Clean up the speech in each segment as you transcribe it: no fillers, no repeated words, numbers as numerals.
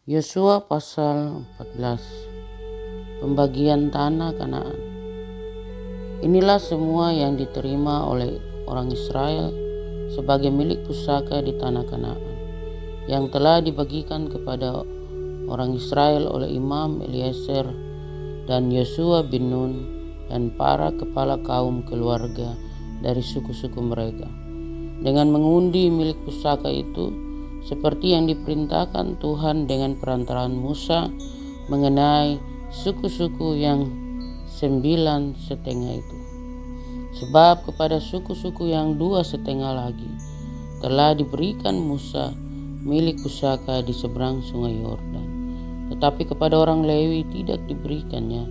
Yosua pasal 14. Pembagian tanah Kanaan. Inilah semua yang diterima oleh orang Israel sebagai milik pusaka di tanah Kanaan, yang telah dibagikan kepada orang Israel oleh Imam Eliezer dan Yosua bin Nun dan para kepala kaum keluarga dari suku-suku mereka, dengan mengundi milik pusaka itu seperti yang diperintahkan Tuhan dengan perantaraan Musa mengenai suku-suku yang 9,5 itu. Sebab kepada suku-suku yang 2,5 lagi telah diberikan Musa milik pusaka di seberang sungai Yordan. Tetapi kepada orang Lewi tidak diberikannya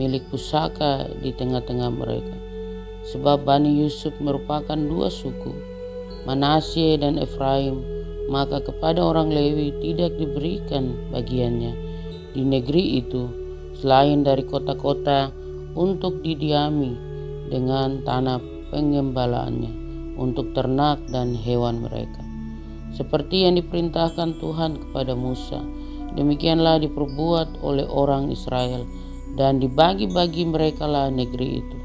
milik pusaka di tengah-tengah mereka. Sebab Bani Yusuf merupakan 2 suku, Manasye dan Efraim, maka kepada orang Lewi tidak diberikan bagiannya di negeri itu selain dari kota-kota untuk didiami dengan tanah pengembalaannya untuk ternak dan hewan mereka. Seperti yang diperintahkan Tuhan kepada Musa, demikianlah diperbuat oleh orang Israel dan dibagi-bagi merekalah negeri itu.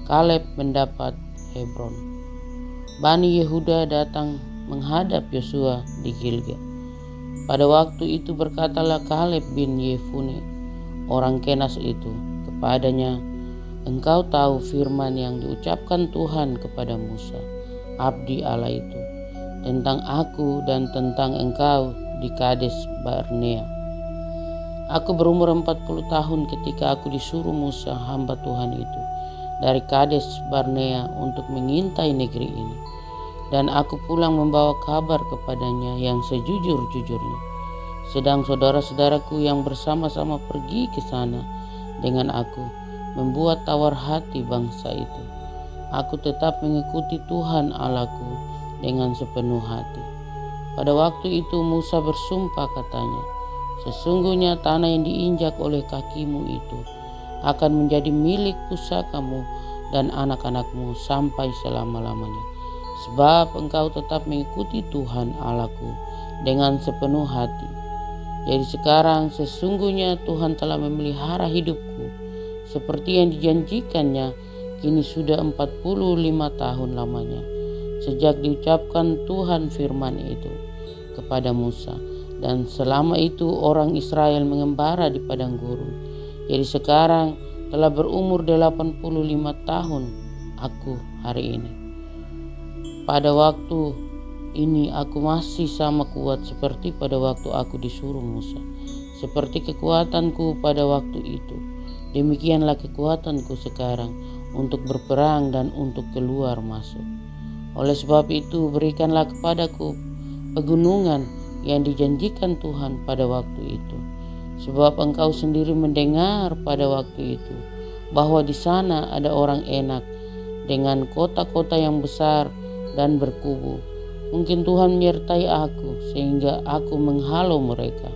Kaleb mendapat Hebron. Bani Yehuda datang menghadap Yosua di Gilgal. Pada waktu itu berkatalah Kaleb bin Yefune, orang Kenas itu, kepadanya, "Engkau tahu firman yang diucapkan Tuhan kepada Musa, abdi Allah itu, tentang aku dan tentang engkau di Kades Barnea. Aku berumur 40 tahun ketika aku disuruh Musa hamba Tuhan itu dari Kades Barnea untuk mengintai negeri ini. Dan aku pulang membawa kabar kepadanya yang sejujur-jujurnya. Sedang saudara-saudaraku yang bersama-sama pergi ke sana dengan aku membuat tawar hati bangsa itu. Aku tetap mengikuti Tuhan Allahku dengan sepenuh hati. Pada waktu itu Musa bersumpah katanya, sesungguhnya tanah yang diinjak oleh kakimu itu akan menjadi milik pusakamu dan anak-anakmu sampai selama-lamanya. Sebab engkau tetap mengikuti Tuhan Allahku dengan sepenuh hati. Jadi sekarang sesungguhnya Tuhan telah memelihara hidupku seperti yang dijanjikannya kini sudah 45 tahun lamanya sejak diucapkan Tuhan firman itu kepada Musa. Dan selama itu orang Israel mengembara di padang gurun. Jadi sekarang telah berumur 85 tahun aku hari ini. Pada waktu ini aku masih sama kuat seperti pada waktu aku disuruh Musa. Seperti kekuatanku pada waktu itu, demikianlah kekuatanku sekarang untuk berperang dan untuk keluar masuk. Oleh sebab itu berikanlah kepadaku pegunungan yang dijanjikan Tuhan pada waktu itu. Sebab engkau sendiri mendengar pada waktu itu bahwa di sana ada orang Enak dengan kota-kota yang besar dan berkubu. Mungkin Tuhan menyertai aku sehingga aku menghalau mereka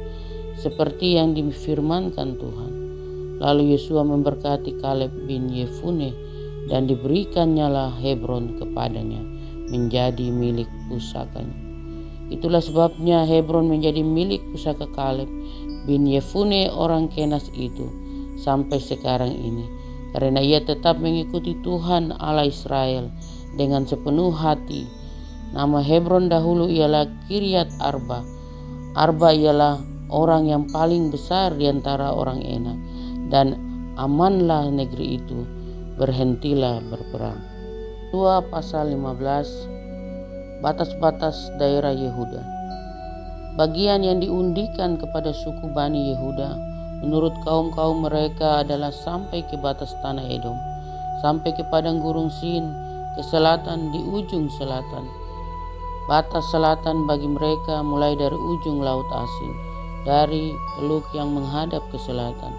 seperti yang difirmankan Tuhan. Lalu Yosua memberkati Kaleb bin Yefune dan diberikannya Hebron kepadanya menjadi milik pusakanya. Itulah sebabnya Hebron menjadi milik pusaka Kaleb bin Yefune orang Kenas itu sampai sekarang ini, karena ia tetap mengikuti Tuhan Allah Israel dengan sepenuh hati. Nama Hebron dahulu ialah Kiryat Arba. Arba ialah orang yang paling besar di antara orang Enak, dan amanlah negeri itu, berhentilah berperang. 2 pasal 15. Batas-batas daerah Yehuda. Bagian yang diundikan kepada suku Bani Yehuda menurut kaum-kaum mereka adalah sampai ke batas tanah Edom, sampai ke padang gurun Sin, ke selatan di ujung selatan. Batas selatan bagi mereka mulai dari ujung laut Asin, dari teluk yang menghadap ke selatan,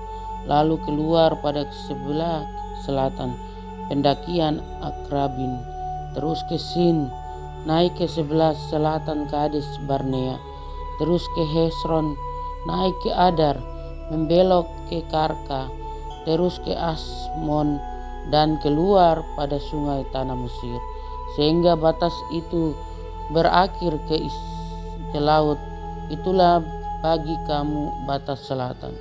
lalu keluar pada sebelah selatan pendakian Akrabin, terus ke Sin, naik ke sebelah selatan Kades Barnea, terus ke Hesron, naik ke Adar, membelok ke Karka, terus ke Asmon, dan keluar pada sungai tanah Mesir, sehingga batas itu berakhir ke laut. Itulah bagi kamu batas selatan.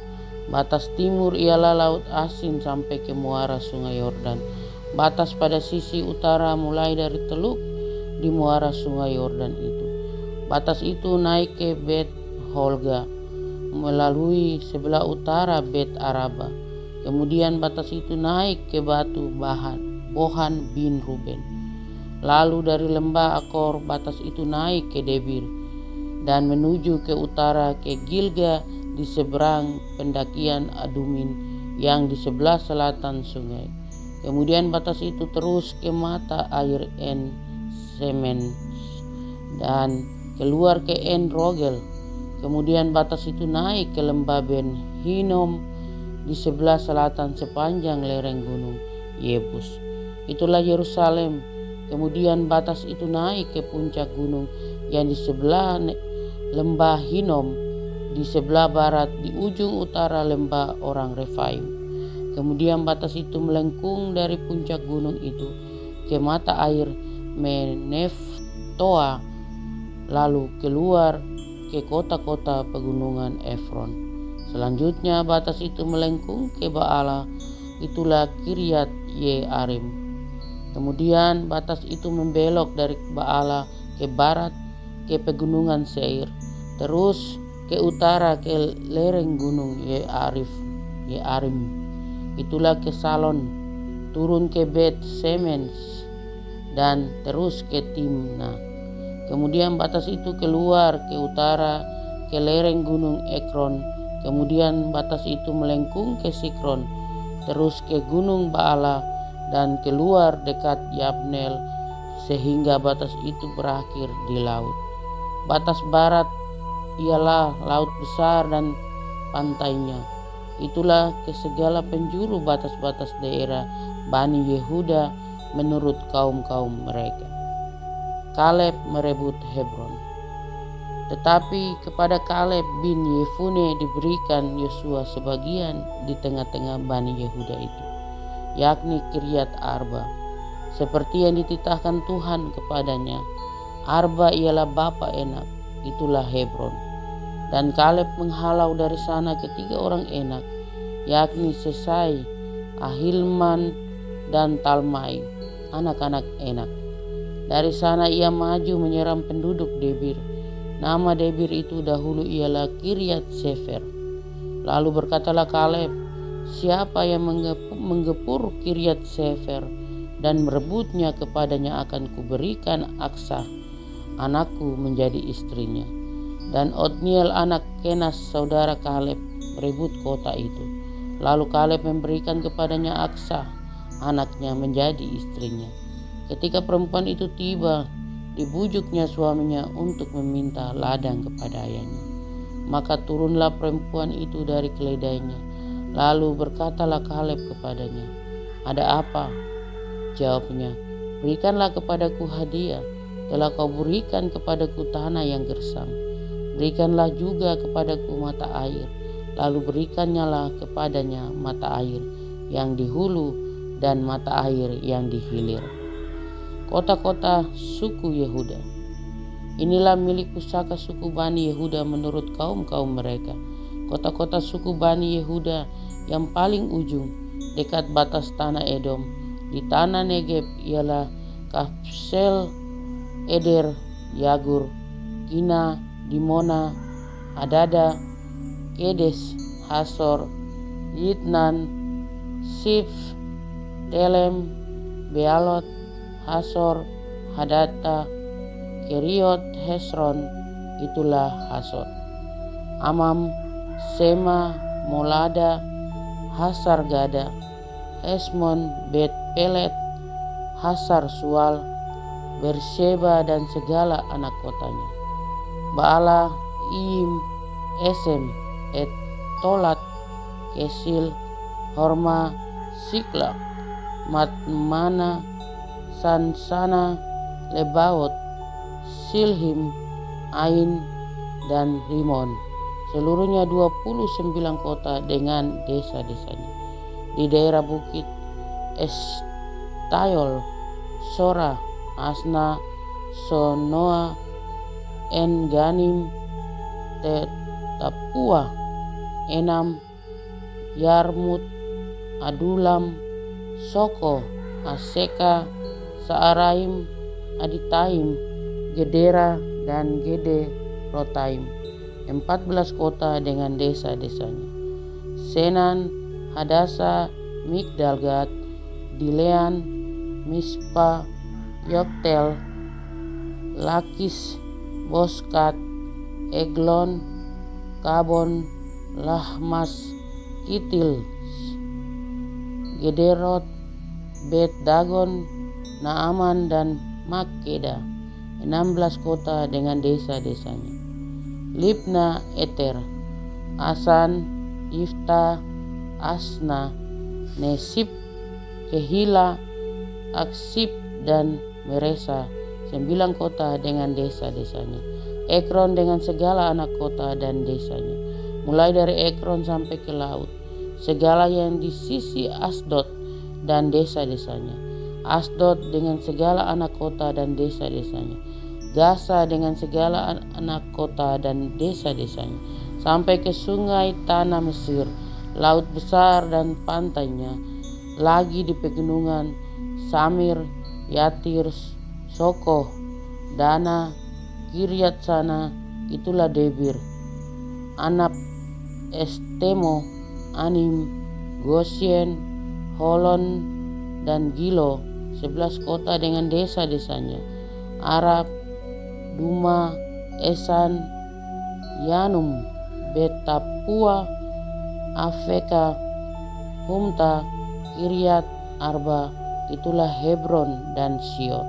Batas timur ialah Laut Asin sampai ke muara Sungai Yordan. Batas pada sisi utara mulai dari teluk di muara Sungai Yordan itu. Batas itu naik ke Bet Holga melalui sebelah utara Bet Araba. Kemudian batas itu naik ke batu Bohan bin Ruben. Lalu dari lembah Akor batas itu naik ke Debir dan menuju ke utara ke Gilga di seberang pendakian Adumin yang di sebelah selatan sungai. Kemudian batas itu terus ke mata air En Semen dan keluar ke En Rogel. Kemudian batas itu naik ke lembah Ben Hinom di sebelah selatan sepanjang lereng gunung Yebus. Itulah Yerusalem. Kemudian batas itu naik ke puncak gunung yang di sebelah lembah Hinom di sebelah barat di ujung utara lembah orang Refaim. Kemudian batas itu melengkung dari puncak gunung itu ke mata air Meneftoa, lalu keluar ke kota-kota pegunungan Efron. Selanjutnya batas itu melengkung ke Baala, itulah Kiryat Yearim. Kemudian batas itu membelok dari Baala ke barat ke pegunungan Seir, terus ke utara ke lereng gunung Yearim, itulah ke Salon, turun ke Bet Semens dan terus ke Timna. Kemudian batas itu keluar ke utara ke lereng gunung Ekron. Kemudian batas itu melengkung ke Sikron, terus ke gunung Baala dan keluar dekat Yabnel sehingga batas itu berakhir di laut. Batas barat ialah laut besar dan pantainya. Itulah ke segala penjuru batas-batas daerah Bani Yehuda menurut kaum-kaum mereka. Kaleb merebut Hebron. Tetapi kepada Kaleb bin Yefune diberikan Yosua sebagian di tengah-tengah Bani Yehuda itu, yakni Kiryat Arba, seperti yang dititahkan Tuhan kepadanya. Arba ialah bapa Enak, itulah Hebron. Dan Kaleb menghalau dari sana ketiga orang Enak, yakni Sesai, Ahilman, dan Talmai, anak-anak Enak. Dari sana ia maju menyerang penduduk Debir. Nama Debir itu dahulu ialah Kiryat Sefer. Lalu berkatalah Kaleb, siapa yang menggepur Kiryat Sefer dan merebutnya kepadanya akan kuberikan Aksa, anakku, menjadi istrinya. Dan Otniel anak Kenas saudara Kaleb merebut kota itu. Lalu Kaleb memberikan kepadanya Aksa, anaknya, menjadi istrinya. Ketika perempuan itu tiba, dibujuknya suaminya untuk meminta ladang kepada ayahnya. Maka turunlah perempuan itu dari keledainya. Lalu berkatalah Kaleb kepadanya, ada apa? Jawabnya, berikanlah kepadaku hadiah. Telah kau berikan kepadaku tanah yang gersang. Berikanlah juga kepadaku mata air. Lalu berikannya kepadanya mata air yang di hulu dan mata air yang di hilir. Kota-kota suku Yehuda. Inilah milik pusaka suku Bani Yehuda menurut kaum-kaum mereka. Kota-kota suku Bani Yehuda yang paling ujung dekat batas tanah Edom di tanah Negeb ialah Kapsel, Eder, Yagur, Kina, Dimona, Adada, Kedes, Hasor, Yitnan, Sif, Telem, Bealot, Hasor, Hadata, Keriot, Hesron, itulah Hasor. Amam, Sema, Molada, Hasar Gada, Hesmon, Bet Pelet, Hasar Sual, Berseba dan segala anak kotanya. Baala, Iim, Esem, Et Tolat, Kesil, Horma, Siklak, Matmana, Sansana, Lebaot, Silhim, Ain, dan Rimon. Seluruhnya 29 kota dengan desa-desanya. Di daerah bukit Estayol, Sora, Asna, Sonoa, En Ganim, Tapua, Enam, Yarmut, Adulam, Soko, Aseka, Saaraim, Aditaim, Gedera, dan Gederotaim. 14 kota dengan desa-desanya. Senan, Hadasa, Migdalgad, Dilean, Mispa, Yoktel, Lakis, Boskat, Eglon, Kabon, Lahmas, Kitil, Gederot, Bet Dagon, Naaman, dan Makkeda. 16 kota dengan desa-desanya. Libna, Eter, Asan, Ifta, Asna, Nesip, Kehila, Aksip, dan Meresa. 9 kota dengan desa-desanya. Ekron dengan segala anak kota dan desanya, mulai dari Ekron sampai ke laut, segala yang di sisi Asdod dan desa-desanya. Asdod dengan segala anak kota dan desa-desanya. Gaza dengan segala anak kota dan desa-desanya, sampai ke sungai tanah Mesir, laut besar dan pantainya, lagi di pegunungan Samir, Yatir, Sokoh, Dana, Kiryat Sana, itulah Debir, Anab, Estemo, Anim, Gosyen, Holon, dan Gilo. 11 kota dengan desa-desanya. Arab, Duma, Esan, Yanum, Betapua, Afeka, Humta, Kiryat Arba, itulah Hebron dan Sio.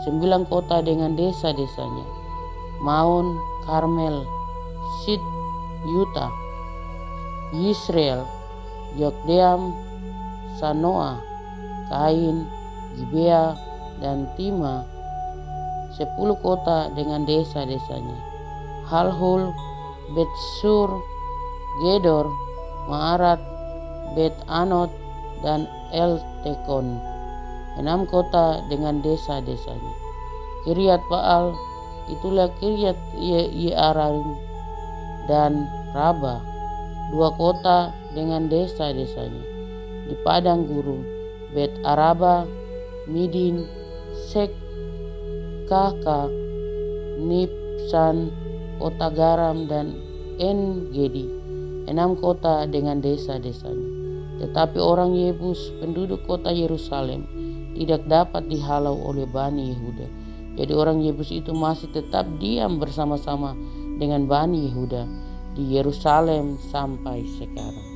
9 kota dengan desa-desanya. Maun, Karmel, Sid, Yuta, Yisrael, Yokdeam, Sanoa, Kain, Gibea, dan Tima. 10 kota dengan desa-desanya. Halhul, Betsur, Gedor, Maarat, Bet Anot, dan El Tekon. 6 kota dengan desa-desanya. Kiryat Baal, itulah Kiryat Yearim dan Raba. 2 kota dengan desa-desanya. Di padang gurun, Bet Araba, Midin, Sek, Kaka, Nipsan, kota garam, dan En-Gedi. 6 kota dengan desa-desanya. Tetapi orang Yebus, penduduk kota Yerusalem, tidak dapat dihalau oleh Bani Yehuda. Jadi orang Yebus itu masih tetap diam bersama-sama dengan Bani Yehuda di Yerusalem sampai sekarang.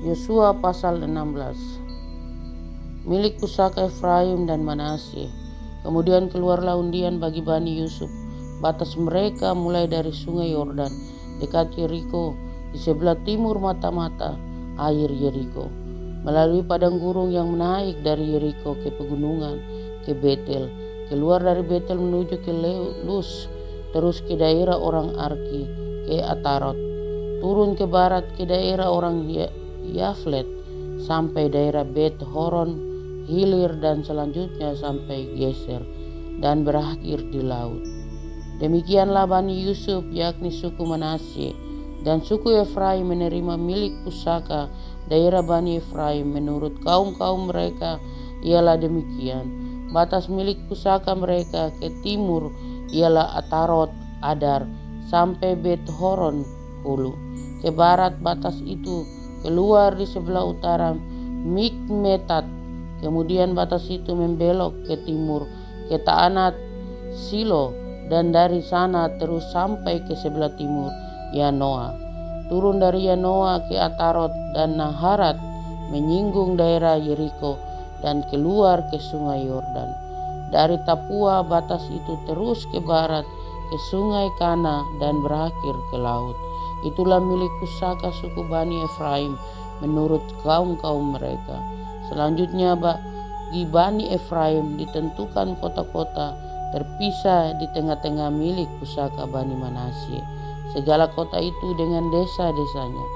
Yosua pasal 16. Milik pusaka Efraim dan Manasye. Kemudian keluarlah undian bagi Bani Yusuf. Batas mereka mulai dari sungai Yordan dekat Yeriko di sebelah timur mata-mata air Yeriko, melalui padang gurun yang menaik dari Yeriko ke pegunungan, ke Betel, keluar dari Betel menuju ke Lus, terus ke daerah orang Arki, ke Atarot, turun ke barat ke daerah orang Yaflet, sampai daerah Bet Horon, Hilir, dan selanjutnya sampai Geser, dan berakhir di laut. Demikianlah Bani Yusuf, yakni suku Manasye, dan suku Efraim menerima milik pusaka daerah Bani Efraim menurut kaum-kaum mereka ialah demikian. Batas milik pusaka mereka ke timur ialah Atarot Adar sampai Bet Horon Hulu. Ke barat batas itu keluar di sebelah utara Mikmetat. Kemudian batas itu membelok ke timur ke Taanat Silo, dan dari sana terus sampai ke sebelah timur Yanoa. Turun dari Yanoa ke Atarot dan Naharat, menyinggung daerah Yeriko, dan keluar ke sungai Yordan. Dari Tapua batas itu terus ke barat ke sungai Kana dan berakhir ke laut. Itulah milik pusaka suku Bani Efraim menurut kaum-kaum mereka. Selanjutnya bagi Bani Efraim ditentukan kota-kota terpisah di tengah-tengah milik pusaka Bani Manasye. Segala kota itu dengan desa-desanya.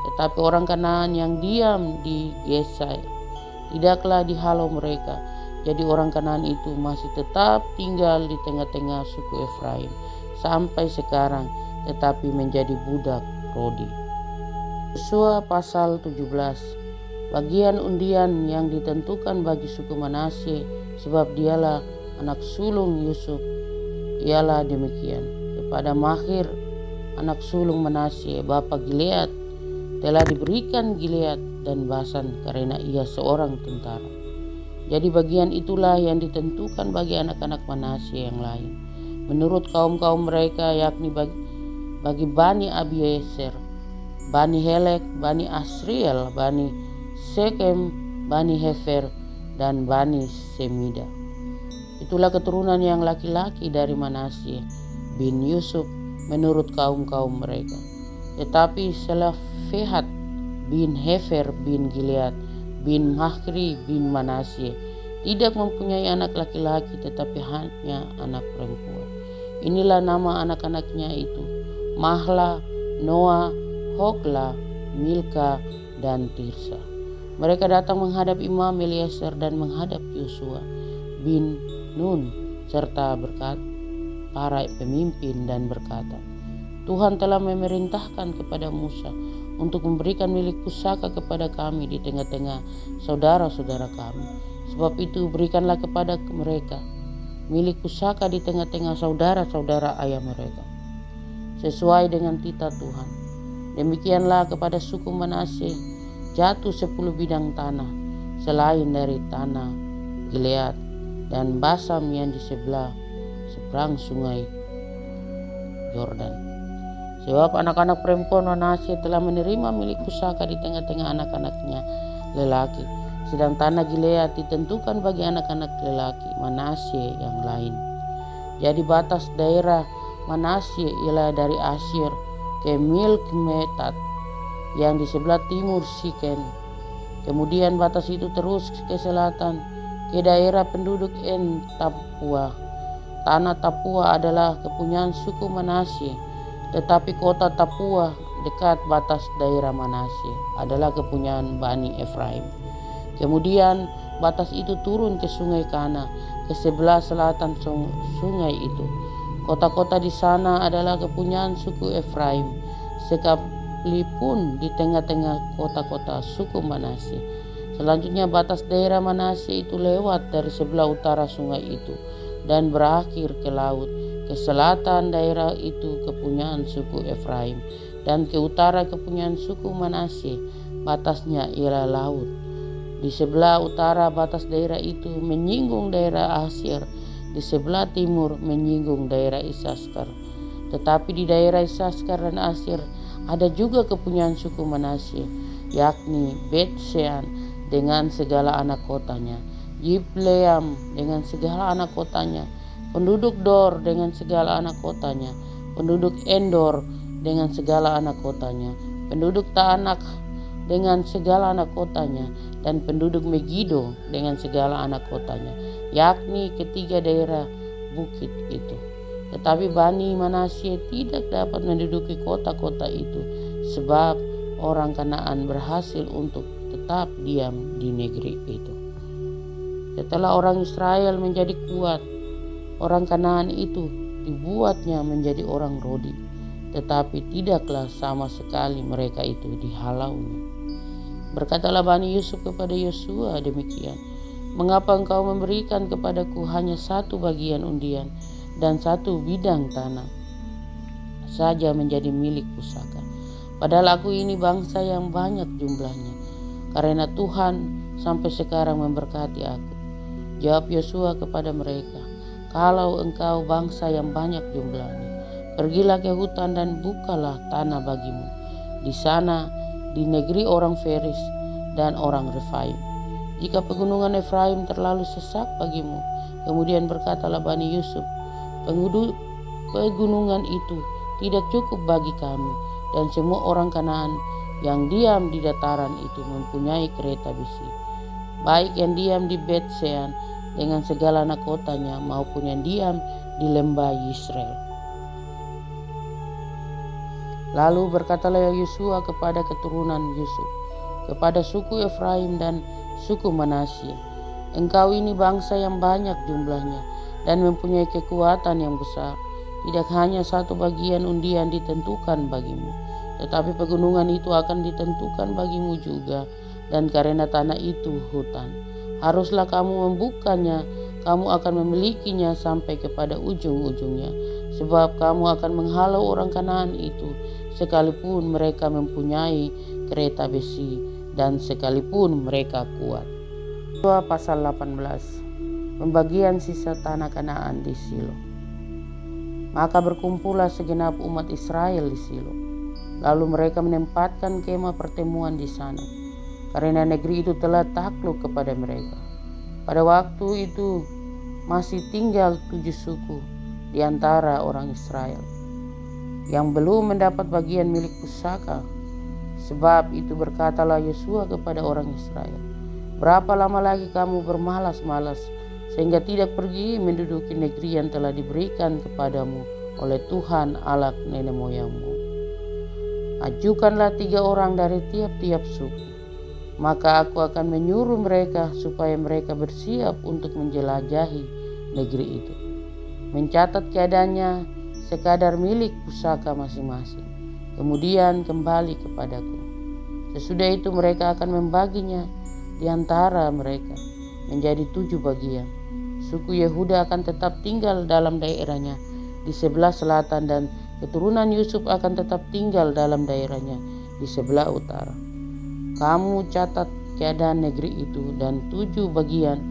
Tetapi orang Kanaan yang diam di Gesai tidaklah dihalau mereka. Jadi orang Kanaan itu masih tetap tinggal di tengah-tengah suku Efraim sampai sekarang, tetapi menjadi budak rodi. Yosua pasal 17. Bagian undian yang ditentukan bagi suku Manasye, sebab dialah anak sulung Yusuf, ialah demikian. Kepada Mahir anak sulung Manasye bapa Gilead telah diberikan Gilead dan Basan karena ia seorang tentara. Jadi bagian itulah yang ditentukan bagi anak-anak Manasye yang lain menurut kaum-kaum mereka, yakni bagi Bani Abieser, Bani Helek, Bani Asriel, Bani Sekem, Bani Hefer, dan Bani Semida. Itulah keturunan yang laki-laki dari Manasye bin Yusuf menurut kaum-kaum mereka. Tetapi Selofehad bin Hefer bin Gilead bin Mahri bin Manasye tidak mempunyai anak laki-laki, tetapi hanya anak perempuan. Inilah nama anak-anaknya itu: Mahla, Noah, Hogla, Milka, dan Tirsa. Mereka datang menghadap Imam Eliezer dan menghadap Yosua bin Nun serta para pemimpin dan berkata, Tuhan telah memerintahkan kepada Musa untuk memberikan milik pusaka kepada kami di tengah-tengah saudara-saudara kami. Sebab itu berikanlah kepada mereka milik pusaka di tengah-tengah saudara-saudara ayah mereka, sesuai dengan titah Tuhan. Demikianlah kepada suku Manasye jatuh 10 bidang tanah, selain dari tanah Gilead dan Basam yang di seberang sungai Yordan. Sebab anak-anak perempuan Manasye telah menerima milik pusaka di tengah-tengah anak-anaknya lelaki, sedang tanah Gilead ditentukan bagi anak-anak lelaki Manasye yang lain. Jadi batas daerah Manasye ialah dari Asyir ke Milkmetat yang di sebelah timur Siken. Kemudian batas itu terus ke selatan ke daerah penduduk En Tapua. Tanah Tapua adalah kepunyaan suku Manasye, tetapi kota Tapua dekat batas daerah Manasye adalah kepunyaan Bani Efraim. Kemudian batas itu turun ke sungai Kana ke sebelah selatan sungai itu. Kota-kota di sana adalah kepunyaan suku Efraim, sekalipun di tengah-tengah kota-kota suku Manasye. Selanjutnya batas daerah Manasye itu lewat dari sebelah utara sungai itu dan berakhir ke laut. Ke selatan daerah itu kepunyaan suku Efraim, dan ke utara kepunyaan suku Manasye. Batasnya ialah laut. Di sebelah utara batas daerah itu menyinggung daerah Asyir, di sebelah timur menyinggung daerah Isaskar. Tetapi di daerah Isaskar dan Asyir ada juga kepunyaan suku Manasye, yakni Bet-Shean dengan segala anak kotanya, Yibleam dengan segala anak kotanya, penduduk Dor dengan segala anak kotanya, penduduk Endor dengan segala anak kotanya, penduduk Taanak dengan segala anak kotanya, dan penduduk Megido dengan segala anak kotanya, yakni ketiga daerah bukit itu. Tetapi Bani Manasye tidak dapat menduduki kota-kota itu, sebab orang Kanaan berhasil untuk tetap diam di negeri itu. Setelah orang Israel menjadi kuat, orang Kanaan itu dibuatnya menjadi orang Rodi, tetapi tidaklah sama sekali mereka itu dihalaunya. Berkatalah Bani Yusuf kepada Yosua demikian, mengapa engkau memberikan kepadaku hanya satu bagian undian dan satu bidang tanah saja menjadi milik pusaka, padahal aku ini bangsa yang banyak jumlahnya, karena Tuhan sampai sekarang memberkati aku. Jawab Yosua kepada mereka, kalau engkau bangsa yang banyak jumlahnya, pergilah ke hutan dan bukalah tanah bagimu di sana, di negeri orang Feris dan orang Refaim. Jika pegunungan Efraim terlalu sesak bagimu, kemudian berkatalah Bani Yusuf, pegunungan itu tidak cukup bagi kami, dan semua orang Kanaan yang diam di dataran itu mempunyai kereta besi, baik yang diam di Bet-Shean dengan segala anak kotanya maupun yang diam di lembah Yisrael. Lalu berkatalah Yosua kepada keturunan Yusuf, kepada suku Efraim dan suku Manasye, engkau ini bangsa yang banyak jumlahnya dan mempunyai kekuatan yang besar. Tidak hanya satu bagian undian ditentukan bagimu, tetapi pegunungan itu akan ditentukan bagimu juga, dan karena tanah itu hutan. Haruslah kamu membukanya, kamu akan memilikinya sampai kepada ujung-ujungnya, sebab kamu akan menghalau orang Kanaan itu, sekalipun mereka mempunyai kereta besi dan sekalipun mereka kuat. Pasal 18. Pembagian sisa tanah Kanaan di Silo. Maka berkumpullah segenap umat Israel di Silo. Lalu mereka menempatkan kemah pertemuan di sana, karena negeri itu telah takluk kepada mereka. Pada waktu itu masih tinggal 7 suku di antara orang Israel yang belum mendapat bagian milik pusaka. Sebab itu berkatalah Yosua kepada orang Israel, berapa lama lagi kamu bermalas-malas sehingga tidak pergi menduduki negeri yang telah diberikan kepadamu oleh Tuhan Allah nenek moyangmu? Ajukanlah 3 orang dari tiap-tiap suku, maka aku akan menyuruh mereka supaya mereka bersiap untuk menjelajahi negeri itu, mencatat keadaannya sekadar milik pusaka masing-masing, kemudian kembali kepadaku. Sesudah itu mereka akan membaginya di antara mereka menjadi 7 bagian. Suku Yehuda akan tetap tinggal dalam daerahnya di sebelah selatan, dan keturunan Yusuf akan tetap tinggal dalam daerahnya di sebelah utara. Kamu catat keadaan negeri itu dan 7 bagian,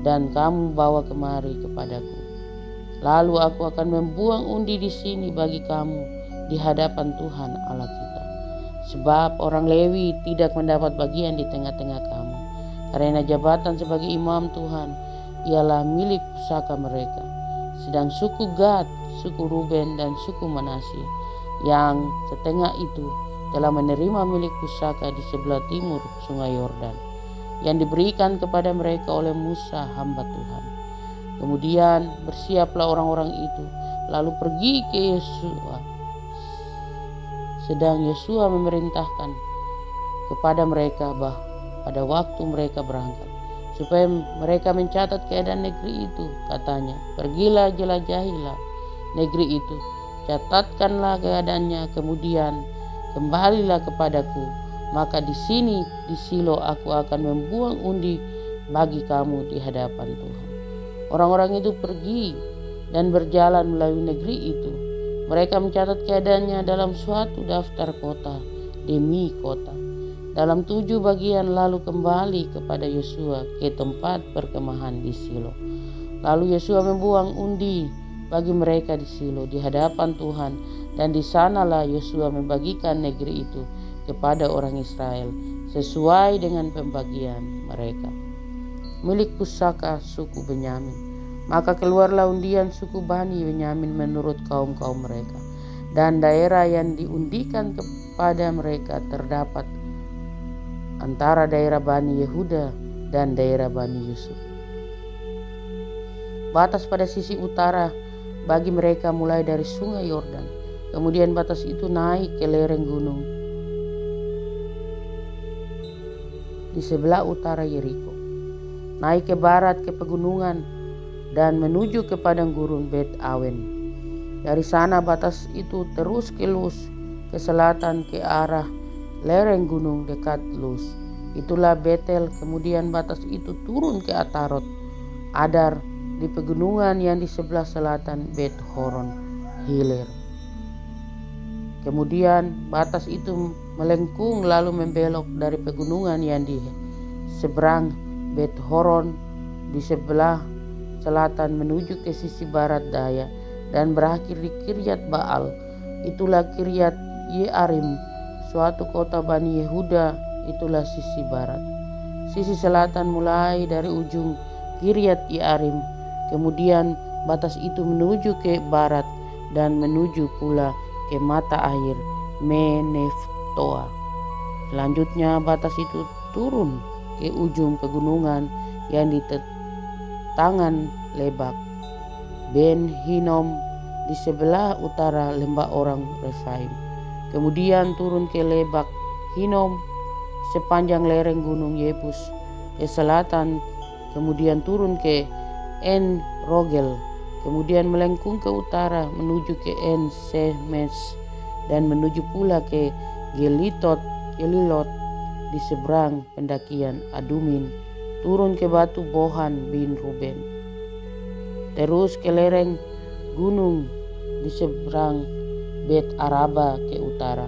dan kamu bawa kemari kepadaku. Lalu aku akan membuang undi di sini bagi kamu di hadapan Tuhan Allah kita. Sebab orang Lewi tidak mendapat bagian di tengah-tengah kamu, karena jabatan sebagai imam Tuhan ialah milik pusaka mereka. Sedang suku Gad, suku Ruben, dan suku Manasye yang setengah itu telah menerima milik pusaka di sebelah timur sungai Yordan, yang diberikan kepada mereka oleh Musa hamba Tuhan. Kemudian bersiaplah orang-orang itu, lalu pergi ke Yosua. Sedang Yosua memerintahkan kepada mereka pada waktu mereka berangkat, supaya mereka mencatat keadaan negeri itu. Katanya, pergilah jelajahilah negeri itu, catatkanlah keadaannya, kemudian kembalilah kepadaku. Maka di sini di Silo aku akan membuang undi bagi kamu di hadapan Tuhan. Orang-orang itu pergi dan berjalan melalui negeri itu. Mereka mencatat keadaannya dalam suatu daftar kota demi kota, dalam 7 bagian, lalu kembali kepada Yosua ke tempat perkemahan di Silo. Lalu Yosua membuang undi bagi mereka di Silo di hadapan Tuhan, dan di sanalah Yosua membagikan negeri itu kepada orang Israel sesuai dengan pembagian mereka. Milik pusaka suku Benyamin. Maka keluarlah undian suku Bani Benyamin menurut kaum-kaum mereka, dan daerah yang diundikan kepada mereka terdapat antara daerah Bani Yehuda dan daerah Bani Yusuf. Batas pada sisi utara bagi mereka mulai dari sungai Yordan, kemudian batas itu naik ke lereng gunung di sebelah utara Yeriko, naik ke barat ke pegunungan dan menuju ke padang gurun Bet Awen. Dari sana batas itu terus ke Lus, ke selatan ke arah lereng gunung dekat Lus. Itulah Betel. Kemudian batas itu turun ke Atarot Adar di pegunungan yang di sebelah selatan Bet Horon Hilir. Kemudian batas itu melengkung lalu membelok dari pegunungan yang di seberang Bet Horon di sebelah selatan menuju ke sisi barat daya dan berakhir di Kiryat Baal. Itulah Kiryat Yearim, suatu kota Bani Yehuda. Itulah sisi barat. Sisi selatan mulai dari ujung Kiryat Yearim, kemudian batas itu menuju ke barat dan menuju pula ke mata air Meneftoa. Selanjutnya batas itu turun ke ujung pegunungan yang di tangan Lebak Ben Hinom di sebelah utara lembah orang Refaim. Kemudian turun ke Lebak Hinom sepanjang lereng gunung Yebus ke selatan, kemudian turun ke En Rogel, kemudian melengkung ke utara menuju ke En Semes dan menuju pula ke Gelilot di seberang pendakian Adumin, turun ke batu Bohan bin Ruben, terus ke lereng gunung di seberang Bet Araba ke utara,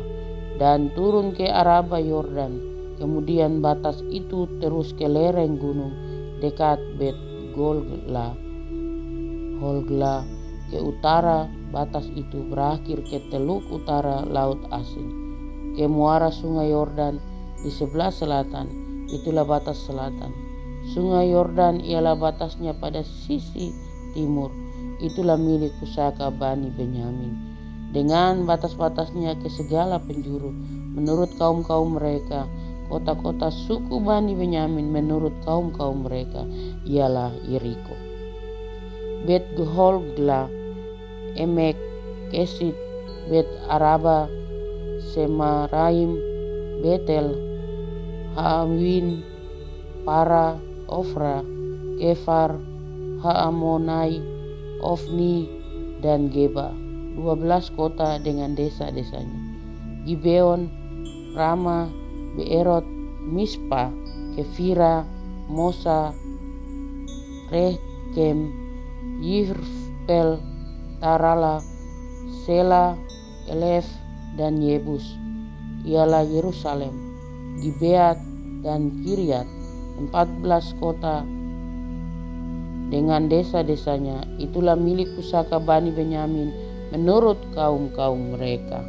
dan turun ke Araba Yordan. Kemudian batas itu terus ke lereng gunung dekat Bet Holgla ke utara. Batas itu berakhir ke teluk utara Laut Asin, ke muara Sungai Yordan di sebelah selatan. Itulah batas selatan. Sungai Yordan ialah batasnya pada sisi timur. Itulah milik pusaka Bani Benyamin, dengan batas-batasnya ke segala penjuru menurut kaum-kaum mereka. Kota-kota suku Bani Benyamin menurut kaum-kaum mereka ialah Yeriko, Bet Holgla, Emek Kesit, Bet Araba, Semaraim, Betel, Hawin, Para, Ofra, Kefar, Haamonai, Ofni, dan Geba, 12 kota dengan desa-desanya. Gibeon, Rama, Beerot, Mispa, Kefira, Mosa, Rekem, Yirfel, Tarala, Sela, Elef, dan Yebus ialah Yerusalem, Gibeat, dan Kiryat, 14 kota dengan desa-desanya. Itulah milik pusaka Bani Benyamin menurut kaum-kaum mereka.